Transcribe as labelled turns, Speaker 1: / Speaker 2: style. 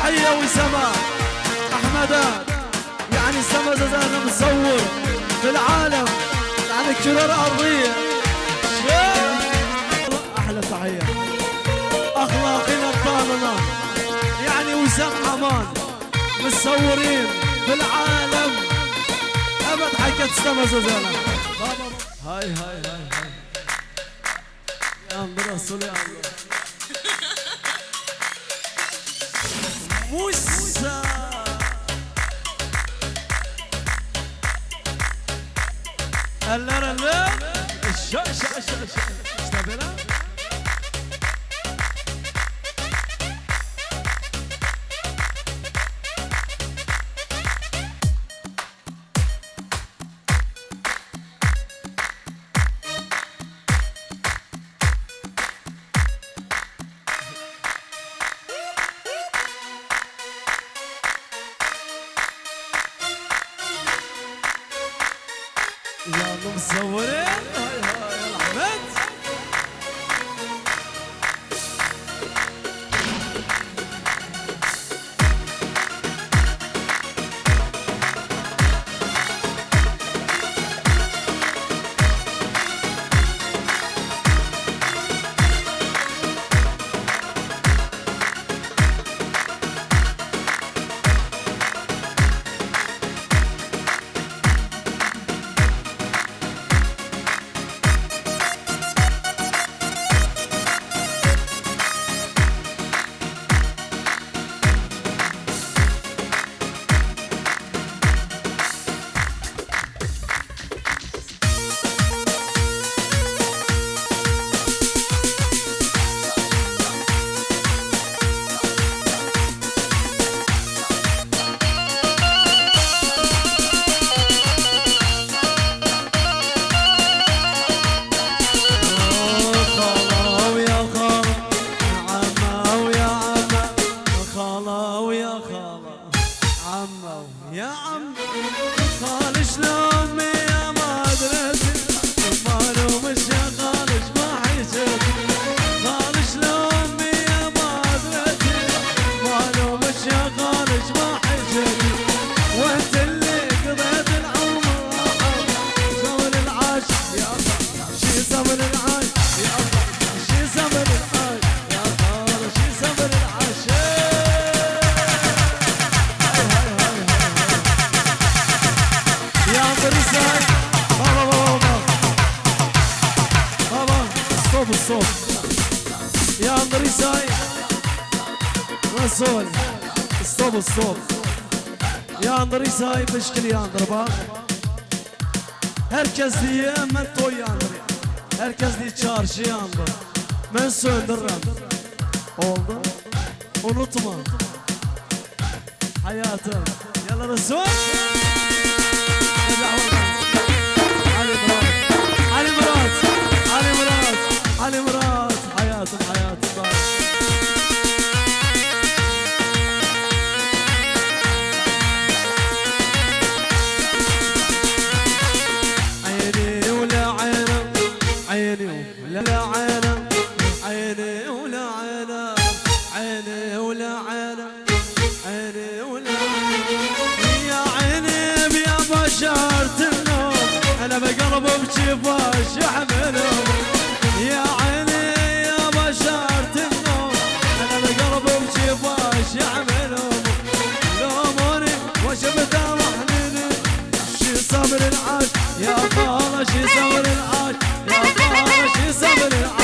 Speaker 1: تحية وسماء أحمدان، يعني سما زازانا مصور في العالم، يعني الكرة الأرضية. أحلى تحية أخلاقنا بطالنا، يعني وسام حمان متصورين في العالم. أبد حكت سما زازانا. هاي هاي هاي هاي يا عم برسول يا عم موسى. هلا هلا شا شا شا شا اشتبنا يلا مصورين. هاي هاي يا احمد. يا عم خال شلون يا ما دريت مالو مش خالش ما حيجيت. خال شلون يا ما دريت مالو مش خالش ما حيجيت. وانت اللي قضيت العمر صبر العاش يا الله شي صبر العاش يا الله شي صبر العاش يا الله شي صبر العاش. الصوت يا اندريساي رسول الصوت يا اندريساي بشكل يا اندربا. Herkes diye men toy yandır. Herkes diye çarşı yandır. Men söndürürüm. Oldu. Unutma. Hayatım. Yalla Resul. Ali Murat. Ali Murat. Ali Murat. Hayatım hayatım. أنا بقلب بشفاش أحملهم يا عيني يا بشرت النوم. أنا بقلب بشفاش أحملهم لوموني وشفت محنيني. شي صبر العاش يا خالة شي صبر العاش يا خالة شي صبر العاش.